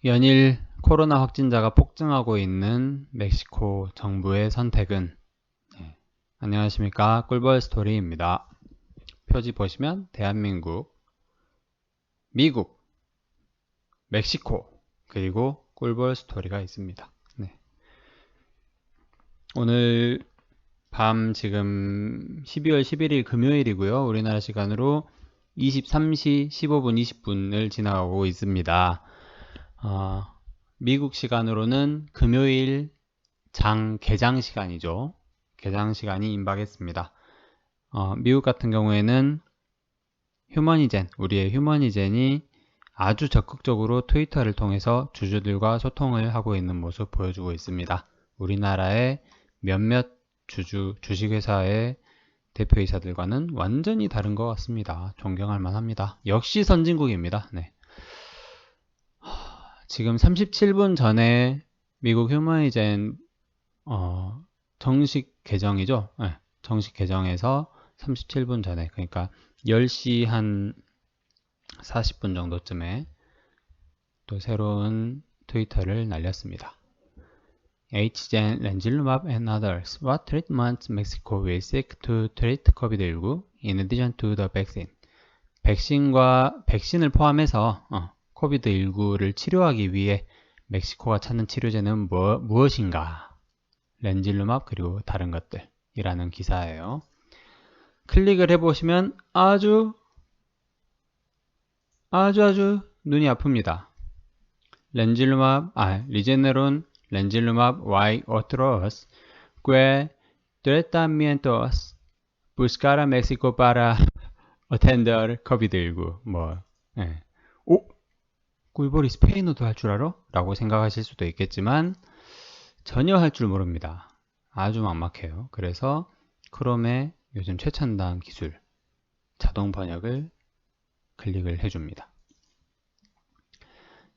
연일 코로나 확진자가 폭증하고 있는 멕시코 정부의 선택은 안녕하십니까, 꿀벌 스토리입니다. 표지 보시면 대한민국, 미국, 멕시코, 그리고 꿀벌 스토리가 있습니다. 오늘 밤 지금 12월 11일 금요일이고요. 우리나라 시간으로 23시 15분 20분을 지나가고 있습니다. 미국 시간으로는 금요일 개장 시간이죠. 개장 시간이 임박했습니다. 미국 같은 경우에는 우리의 휴머니젠이 아주 적극적으로 트위터를 통해서 주주들과 소통을 하고 있는 모습 보여주고 있습니다. 우리나라의 몇몇 주식회사의 대표이사들과는 완전히 다른 것 같습니다. 존경할 만합니다. 역시 선진국입니다. 지금 37분 전에 미국 휴머니젠 정식 개정이죠. 정식 개정에서 37분 전에, 그러니까 10시 한 40분 정도쯤에 또 새로운 트위터를 날렸습니다. HGen, Lenzilumav and others. What treatments Mexico will seek to treat COVID-19 in addition to the vaccine? 백신을 포함해서 COVID-19를 치료하기 위해 멕시코가 찾는 치료제는 무엇인가? 렌질루맙 그리고 다른 것들이라는 기사예요. 클릭을 해보시면 아주 눈이 아픕니다. 리제네론 Lenzilumav y otros que tratamientos buscar a México para atender COVID-19. 꿀벌이 스페인어도 할 줄 알아? 라고 생각하실 수도 있겠지만 전혀 할 줄 모릅니다. 아주 막막해요. 그래서 크롬의 요즘 최첨단 기술 자동 번역을 클릭을 해줍니다.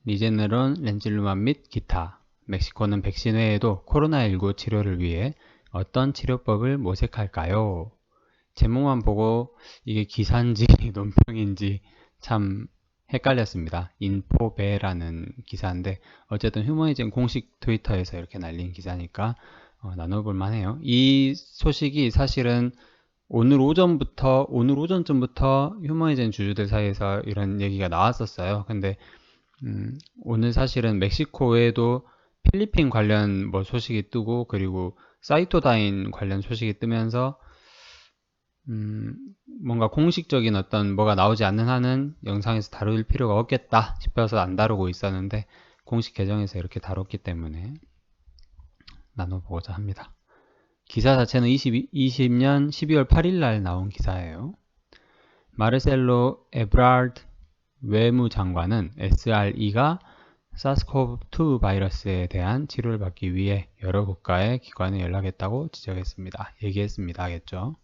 리제네론, 렌질루맙 및 기타. 멕시코는 백신 외에도 코로나19 치료를 위해 어떤 치료법을 모색할까요? 제목만 보고 이게 기사인지 논평인지 참 헷갈렸습니다. 인포베라는 기사인데 어쨌든 휴머니젠 공식 트위터에서 이렇게 날린 기사니까 나눠볼 만해요. 이 소식이 사실은 오늘 오전쯤부터 휴머니젠 주주들 사이에서 이런 얘기가 나왔었어요. 근데 오늘 사실은 멕시코 외에도 필리핀 관련 소식이 뜨고 그리고 사이토다인 관련 소식이 뜨면서 뭔가 공식적인 뭐가 나오지 않는 한은 영상에서 다룰 필요가 없겠다 싶어서 안 다루고 있었는데 공식 계정에서 이렇게 다뤘기 때문에 나눠보고자 합니다. 기사 자체는 2020년 12월 8일 날 나온 기사예요. 마르셀로 에브라르드 외무장관은 SRE가 사스코브2 바이러스에 대한 치료를 받기 위해 여러 국가의 기관에 연락했다고 지적했습니다. 얘기했습니다. 하겠죠.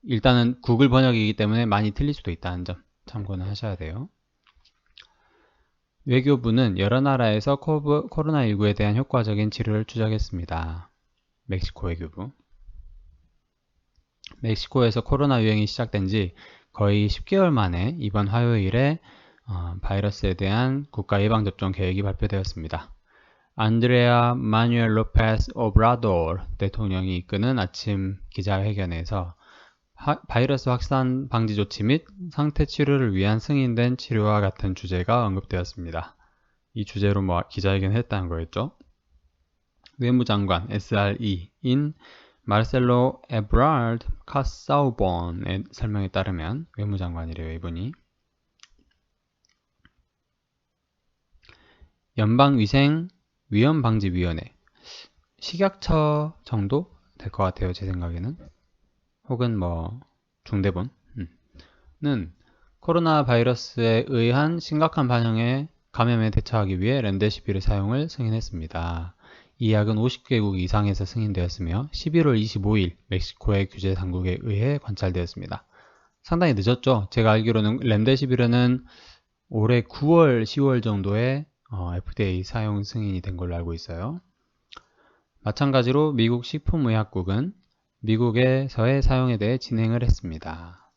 일단은 구글 번역이기 때문에 많이 틀릴 수도 있다는 점 참고는 하셔야 돼요. 외교부는 여러 나라에서 코로나19에 대한 효과적인 치료를 추적했습니다. 멕시코 외교부. 멕시코에서 코로나 유행이 시작된 지 거의 10개월 만에 이번 화요일에 바이러스에 대한 국가 예방접종 계획이 발표되었습니다. 안드레아 마뉴엘 로페스 오브라도르 대통령이 이끄는 아침 기자회견에서 바이러스 확산 방지 조치 및 상태 치료를 위한 승인된 치료와 같은 주제가 언급되었습니다. 이 주제로 기자회견을 했다는 거였죠. 외무장관 SRE인 마르셀로 에브라르드 카사우본의 설명에 따르면 외무장관이래요, 이분이. 연방위생위험방지위원회 식약처 정도 될 것 같아요, 제 생각에는. 혹은 중대본은 코로나 바이러스에 의한 심각한 감염에 대처하기 위해 렘데시비르 사용을 승인했습니다. 이 약은 50개국 이상에서 승인되었으며 11월 25일 멕시코의 규제 당국에 의해 관찰되었습니다. 상당히 늦었죠. 제가 알기로는 렘데시비르는 올해 9월, 10월 정도에 FDA 사용 승인이 된 걸로 알고 있어요. 마찬가지로 미국 식품의약국은 미국에서의 사용에 대해 진행을 했습니다.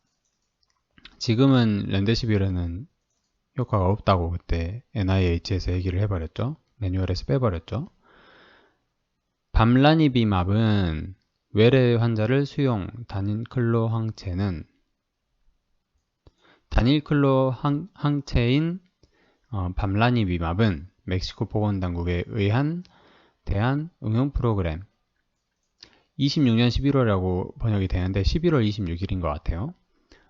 지금은 렘데시비르는 효과가 없다고 그때 NIH에서 얘기를 해버렸죠. 매뉴얼에서 빼버렸죠. 밤라니비맙은 외래 환자를 수용 단일클로 항체는 단일클로 항체인 밤라니비맙은 멕시코 보건당국에 의한 대한 응용 프로그램 26년 11월이라고 번역이 되는데 11월 26일인 것 같아요.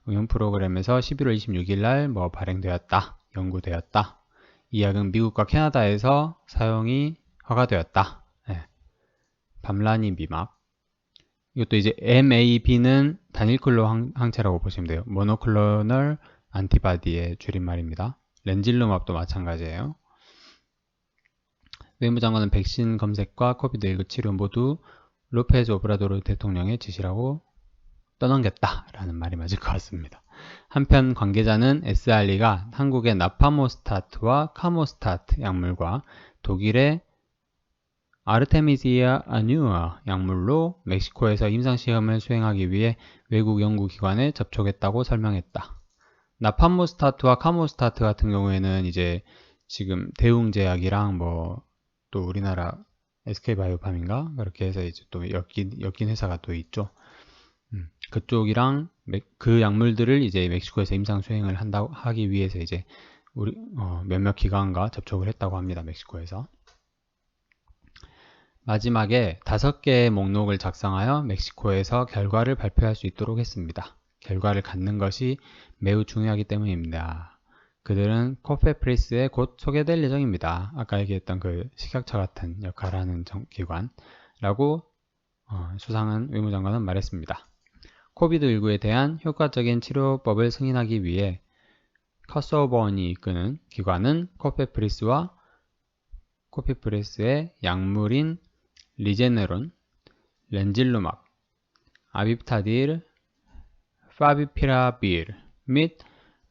응용 프로그램에서 11월 26일 날 발행되었다. 연구되었다. 이 약은 미국과 캐나다에서 사용이 허가되었다. 네. 밤라니비맙. 이것도 이제 MAB는 단일클로 항체라고 보시면 돼요. 모노클로널 안티바디의 줄임말입니다. 렌질루맙도 마찬가지예요. 외무장관은 백신 검색과 코비드19 치료 모두 로페즈 오브라도르 대통령의 지시라고 떠넘겼다라는 말이 맞을 것 같습니다. 한편 관계자는 SRE가 한국의 나파모스타트와 카모스타트 약물과 독일의 아르테미지아 아뉴아 약물로 멕시코에서 임상시험을 수행하기 위해 외국 연구기관에 접촉했다고 설명했다. 나파모스타트와 카모스타트 같은 경우에는 이제 지금 대웅제약이랑 또 우리나라 SK바이오팜인가 그렇게 해서 이제 또 엮인 회사가 또 있죠. 그쪽이랑 그 약물들을 이제 멕시코에서 임상 수행을 하기 위해서 이제 우리 몇몇 기관과 접촉을 했다고 합니다. 멕시코에서. 마지막에 5개의 목록을 작성하여 멕시코에서 결과를 발표할 수 있도록 했습니다. 결과를 갖는 것이 매우 중요하기 때문입니다. 그들은 코페프리스에 곧 소개될 예정입니다. 아까 얘기했던 그 식약처 같은 역할을 하는 기관라고 수상한 외무장관은 말했습니다. 코비드19에 대한 효과적인 치료법을 승인하기 위해 커서버니 이끄는 기관은 코피프리스의 약물인 리제네론, 렌질루맙, 아비프타딜, 파비피라빌 및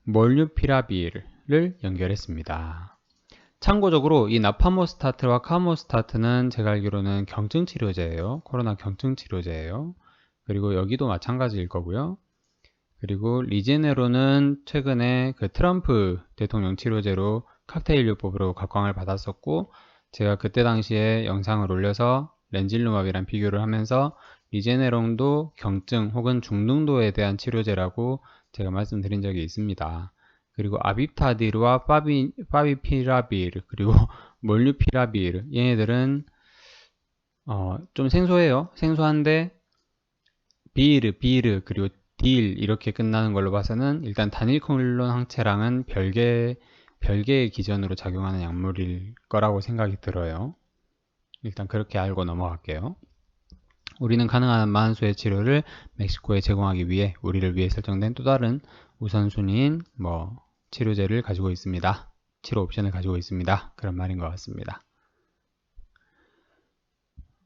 몰누피라빌을 연결했습니다. 참고적으로 이 나파모스타트와 카모스타트는 제가 알기로는 경증치료제예요. 코로나 경증치료제예요. 그리고 여기도 마찬가지일 거고요. 그리고 리제네론은 최근에 그 트럼프 대통령 치료제로 칵테일요법으로 각광을 받았었고 제가 그때 당시에 영상을 올려서 렌질루맙이랑 비교를 하면서 리제네론도 경증 혹은 중등도에 대한 치료제라고 제가 말씀드린 적이 있습니다. 그리고 아비프타딜과 파비피라빌 그리고 몰누피라빌 얘네들은 좀 생소해요. 생소한데 비르 그리고 딜 이렇게 끝나는 걸로 봐서는 일단 단일클론 항체랑은 별개의 기전으로 작용하는 약물일 거라고 생각이 들어요. 일단 그렇게 알고 넘어갈게요. 우리는 가능한 한 많은 수의 치료를 멕시코에 제공하기 위해 우리를 위해 설정된 또 다른 우선순위인 치료제를 가지고 있습니다. 치료 옵션을 가지고 있습니다. 그런 말인 것 같습니다.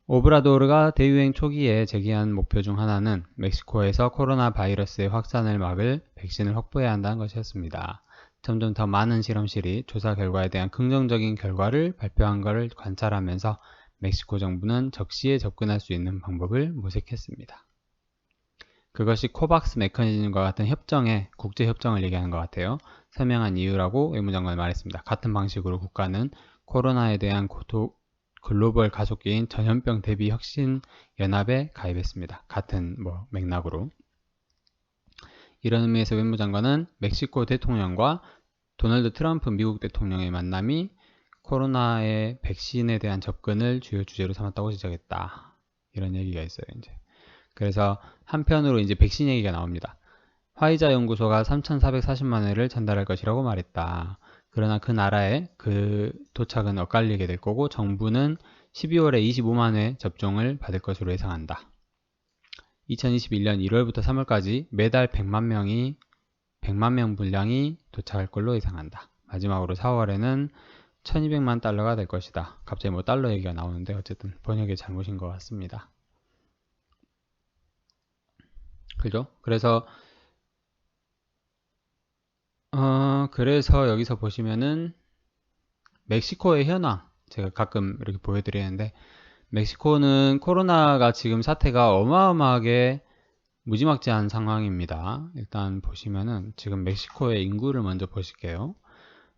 오브라도르가 대유행 초기에 제기한 목표 중 하나는 멕시코에서 코로나 바이러스의 확산을 막을 백신을 확보해야 한다는 것이었습니다. 점점 더 많은 실험실이 조사 결과에 대한 긍정적인 결과를 발표한 것을 관찰하면서 멕시코 정부는 적시에 접근할 수 있는 방법을 모색했습니다. 그것이 코박스 메커니즘과 같은 국제협정을 얘기하는 것 같아요. 설명한 이유라고 외무장관이 말했습니다. 같은 방식으로 국가는 코로나에 대한 글로벌 가속기인 전염병 대비 혁신 연합에 가입했습니다. 같은 맥락으로. 이런 의미에서 외무장관은 멕시코 대통령과 도널드 트럼프 미국 대통령의 만남이 코로나의 백신에 대한 접근을 주요 주제로 삼았다고 지적했다. 이런 얘기가 있어요. 이제. 그래서 한편으로 이제 백신 얘기가 나옵니다. 화이자 연구소가 3,440만 회를 전달할 것이라고 말했다. 그러나 그 나라에 그 도착은 엇갈리게 될 거고 정부는 12월에 25만 회 접종을 받을 것으로 예상한다. 2021년 1월부터 3월까지 매달 100만 명 분량이 도착할 걸로 예상한다. 마지막으로 4월에는 1200만 달러가 될 것이다. 갑자기 달러 얘기가 나오는데 어쨌든 번역의 잘못인 것 같습니다. 그죠? 그래서 여기서 보시면은 멕시코의 현황 제가 가끔 이렇게 보여드리는데 멕시코는 코로나가 지금 사태가 어마어마하게 무지막지한 상황입니다. 일단 보시면은 지금 멕시코의 인구를 먼저 보실게요.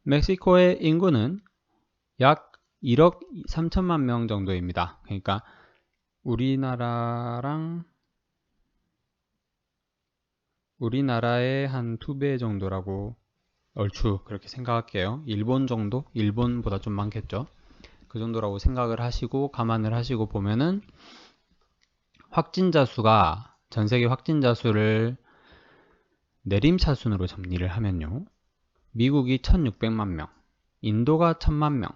멕시코의 인구는 약 1억 3천만 명 정도입니다. 그러니까 우리나라의 한 2배 정도라고 얼추 그렇게 생각할게요. 일본 정도? 일본보다 좀 많겠죠. 그 정도라고 생각을 하시고 감안을 하시고 보면은 확진자 수가 전 세계 확진자 수를 내림차순으로 정리를 하면요. 미국이 1600만 명, 인도가 1000만 명,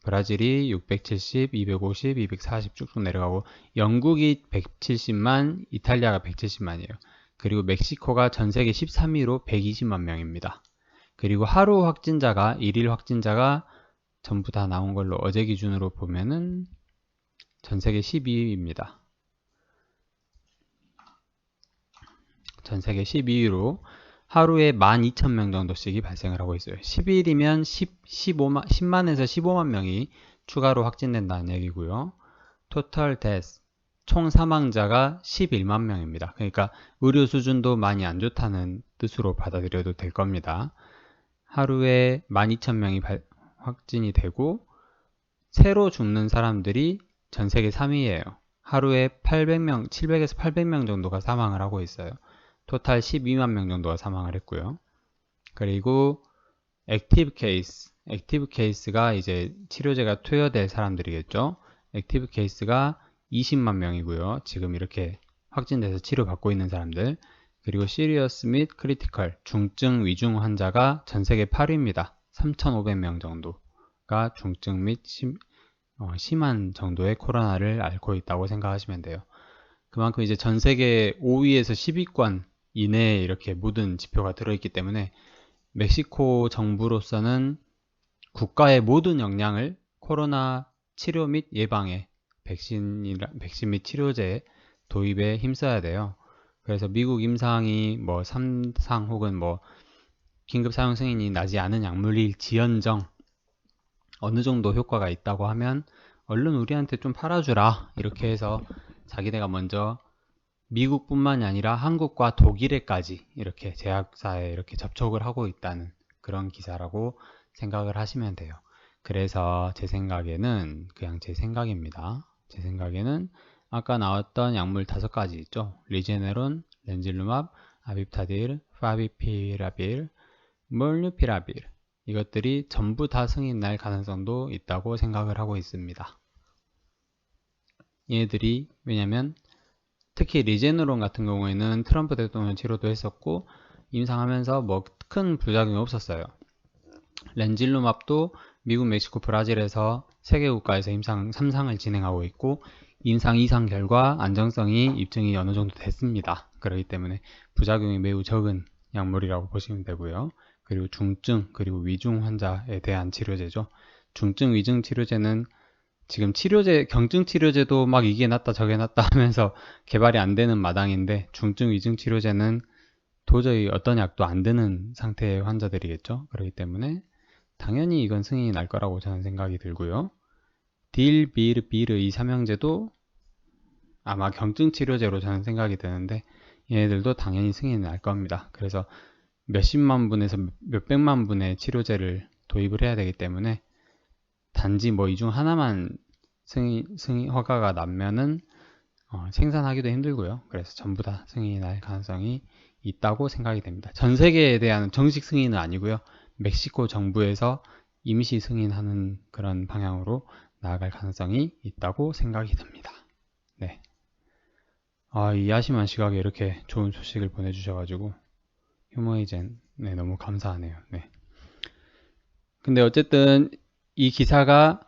브라질이 670, 250, 240 쭉쭉 내려가고 영국이 170만, 이탈리아가 170만이에요. 그리고 멕시코가 전 세계 13위로 120만 명입니다. 그리고 하루 확진자가 일일 확진자가 전부 다 나온 걸로 어제 기준으로 보면은 전 세계 12위입니다. 전 세계 12위로 하루에 12,000명 정도씩이 발생을 하고 있어요. 10일이면 10만에서 15만 명이 추가로 확진된다는 얘기고요. 토탈 데스, 총 사망자가 11만 명입니다. 그러니까 의료 수준도 많이 안 좋다는 뜻으로 받아들여도 될 겁니다. 하루에 12,000명이 확진이 되고 새로 죽는 사람들이 전 세계 3위예요. 하루에 800명, 700에서 800명 정도가 사망을 하고 있어요. 토탈 12만 명 정도가 사망을 했고요. 그리고 액티브 케이스가 이제 치료제가 투여될 사람들이겠죠. 액티브 케이스가 20만 명이고요. 지금 이렇게 확진돼서 치료받고 있는 사람들. 그리고 시리어스 및 크리티컬, 중증 위중 환자가 전 세계 8위입니다. 3,500명 정도가 중증 및 심한 정도의 코로나를 앓고 있다고 생각하시면 돼요. 그만큼 이제 전 세계 5위에서 10위권 이내에 이렇게 모든 지표가 들어있기 때문에 멕시코 정부로서는 국가의 모든 역량을 코로나 치료 및 예방에 백신 및 치료제 도입에 힘써야 돼요. 그래서 미국 임상이 뭐 3상 혹은 뭐 긴급 사용 승인이 나지 않은 약물일지언정 어느 정도 효과가 있다고 하면 얼른 우리한테 좀 팔아주라 이렇게 해서 자기네가 먼저 미국뿐만이 아니라 한국과 독일에까지 이렇게 제약사에 이렇게 접촉을 하고 있다는 그런 기사라고 생각을 하시면 돼요. 그래서 제 생각에는 그냥 제 생각입니다. 제 생각에는 아까 나왔던 약물 5가지 있죠. 리제네론, 렌질루맙, 아빕타딜, 파비피라빌, 몰누피라빌 이것들이 전부 다 승인 날 가능성도 있다고 생각을 하고 있습니다. 얘들이 왜냐면 특히 리제네론 같은 경우에는 트럼프 대통령 치료도 했었고 임상하면서 뭐 큰 부작용이 없었어요. 렌질루맙도 미국, 멕시코, 브라질에서 세계 국가에서 임상 3상을 진행하고 있고 임상 2상 결과 안정성이 입증이 어느 정도 됐습니다. 그렇기 때문에 부작용이 매우 적은 약물이라고 보시면 되고요. 그리고 중증 그리고 위중 환자에 대한 치료제죠. 중증 위중 치료제는 지금 경증 치료제도 막 이게 낫다 저게 낫다 하면서 개발이 안 되는 마당인데 중증 위중 치료제는 도저히 어떤 약도 안 드는 상태의 환자들이겠죠. 그렇기 때문에 당연히 이건 승인이 날 거라고 저는 생각이 들고요. 비르 이 삼형제도 아마 경증 치료제로 저는 생각이 드는데 얘네들도 당연히 승인이 날 겁니다. 그래서 몇십만 분에서 몇백만 분의 치료제를 도입을 해야 되기 때문에 단지 뭐 이 중 하나만 승인 허가가 나면은 생산하기도 힘들고요. 그래서 전부 다 승인이 날 가능성이 있다고 생각이 됩니다. 전 세계에 대한 정식 승인은 아니고요. 멕시코 정부에서 임시 승인하는 그런 방향으로 나아갈 가능성이 있다고 생각이 듭니다. 네. 이 야심한 시각에 이렇게 좋은 소식을 보내주셔가지고 휴머이젠 네, 너무 감사하네요. 네. 근데 어쨌든 이 기사가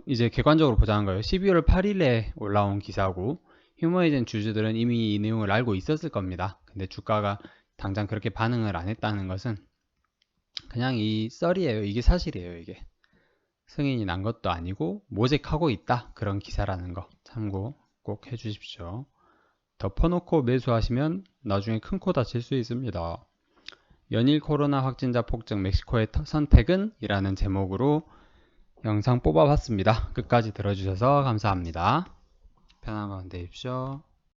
이제 객관적으로 보자는 거예요. 12월 8일에 올라온 기사고 휴머이젠 주주들은 이미 이 내용을 알고 있었을 겁니다. 근데 주가가 당장 그렇게 반응을 안 했다는 것은 그냥 이 썰이에요. 이게 사실이에요. 이게 승인이 난 것도 아니고 모색하고 있다. 그런 기사라는 거 참고 꼭 해주십시오. 덮어놓고 매수하시면 나중에 큰 코 다칠 수 있습니다. 연일 코로나 확진자 폭증 멕시코의 선택은? 이라는 제목으로 영상 뽑아봤습니다. 끝까지 들어주셔서 감사합니다. 편한 밤 되십시오.